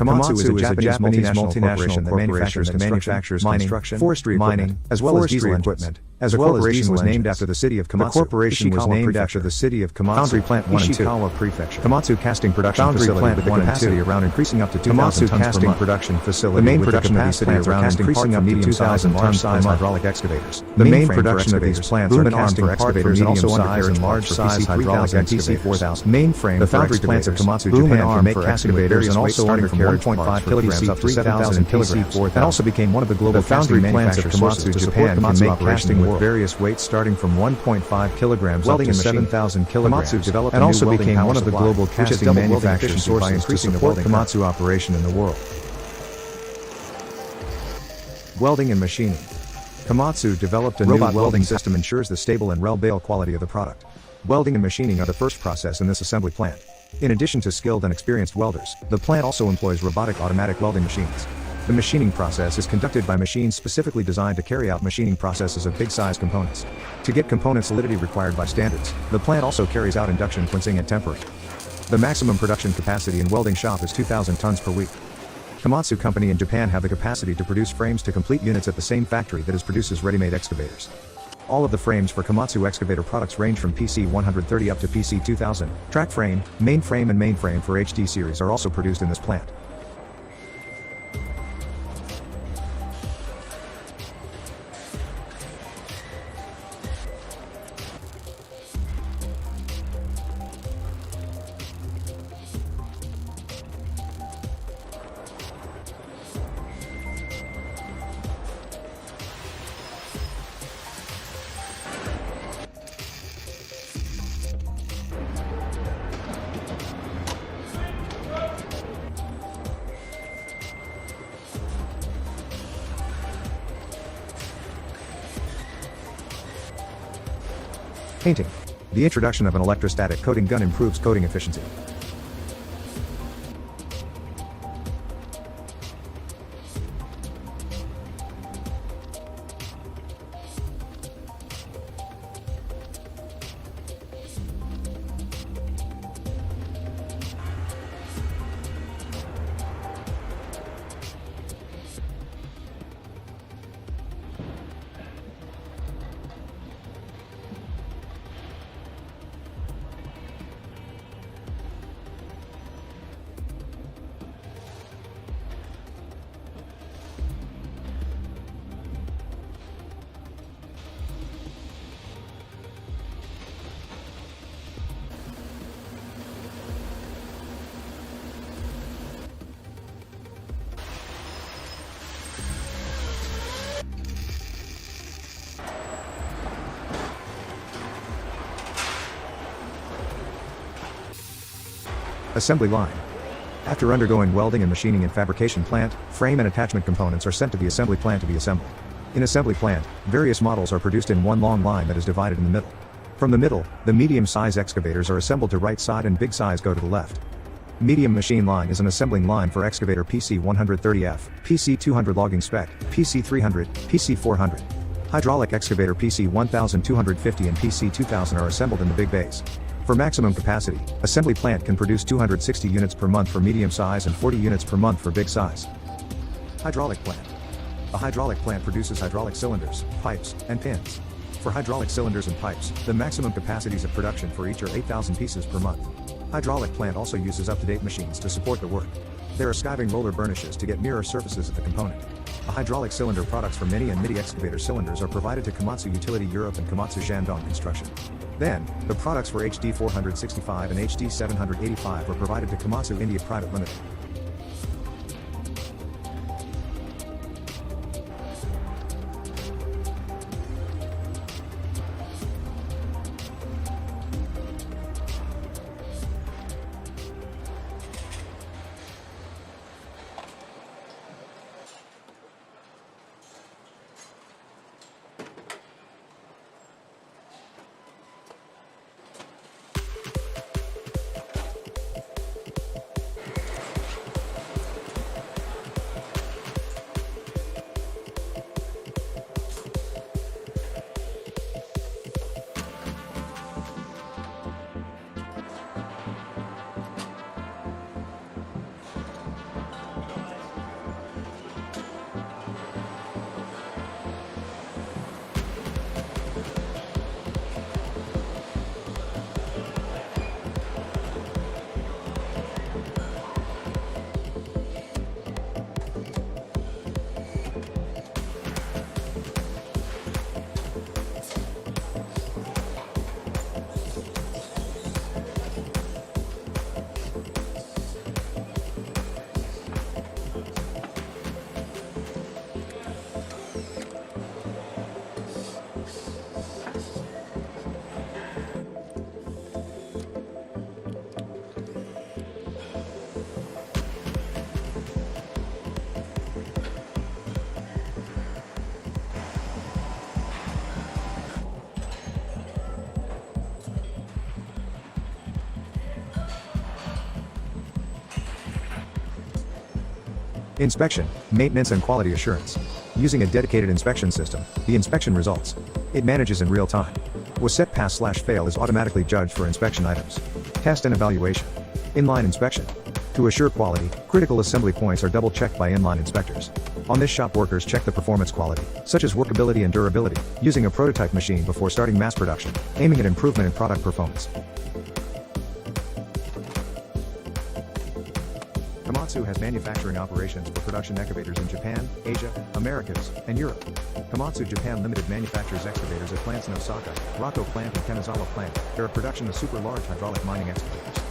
Komatsu is a Japanese multinational corporation that manufactures construction, forestry equipment, as well as diesel equipment. As well as diesel was named after the city of Komatsu. The corporation was named after the city of Komatsu. Foundry Plant 1 and 2. Prefecture. Komatsu casting production facility with the capacity around increasing up to 2,000 tons per month. Production facility. The main production of these plants are casting parts for medium-sized and large-size hydraulic excavators. The main production of these plants are casting excavators and also undercarriage and large-size hydraulic and PC-4000. Mainframe. The foundry plants of Komatsu, Japan can make excavators and also undercarriage 1.5 kilograms up to 7,000 kilograms. And also became one of the global foundry plants of Komatsu, Japan can make casting with various weights starting from 1.5 kilograms up to 7,000 kilograms. Komatsu developed and also became one of the global casting manufacturing sources to support Komatsu operation in the world. Welding and machining. Komatsu developed a robot welding system ensures the stable and reliable quality of the product. Welding and machining are the first process in this assembly plant. In addition to skilled and experienced welders, the plant also employs robotic automatic welding machines. The machining process is conducted by machines specifically designed to carry out machining processes of big-size components. To get component solidity required by standards, the plant also carries out induction quenching and tempering. The maximum production capacity in welding shop is 2,000 tons per week. Komatsu Company in Japan have the capacity to produce frames to complete units at the same factory that produces ready-made excavators. All of the frames for Komatsu excavator products range from PC-130 up to PC-2000. Track frame, mainframe and mainframe for HD series are also produced in this plant. Painting. The introduction of an electrostatic coating gun improves coating efficiency. Assembly line. After undergoing welding and machining in fabrication plant, frame and attachment components are sent to the assembly plant to be assembled. In assembly plant, various models are produced in one long line that is divided in the middle. From the middle, the medium-size excavators are assembled to right side and big size go to the left. Medium machine line is an assembling line for excavator PC-130F, PC-200 logging spec, PC-300, PC-400. Hydraulic excavator PC-1250 and PC-2000 are assembled in the big bays. For maximum capacity, assembly plant can produce 260 units per month for medium size and 40 units per month for big size. Hydraulic plant. A hydraulic plant produces hydraulic cylinders, pipes, and pins. For hydraulic cylinders and pipes, the maximum capacities of production for each are 8,000 pieces per month. Hydraulic plant also uses up-to-date machines to support the work. There are skiving roller burnishes to get mirror surfaces of the component. A hydraulic cylinder products for mini and midi excavator cylinders are provided to Komatsu Utility Europe and Komatsu Shandong Construction. Then, the products for HD 465 and HD 785 were provided to Komatsu India Private Limited. Inspection, maintenance and quality assurance. Using a dedicated inspection system, the inspection results. It manages in real time. Was set pass/fail is automatically judged for inspection items. Test and evaluation. Inline inspection. To assure quality, critical assembly points are double-checked by inline inspectors. On this shop workers check the performance quality, such as workability and durability, using a prototype machine before starting mass production, aiming at improvement in product performance. Komatsu has manufacturing operations for production excavators in Japan, Asia, Americas, and Europe. Komatsu Japan Limited manufactures excavators at plants in Osaka, Rocco plant and Kanazawa plant. They are production of super large hydraulic mining excavators.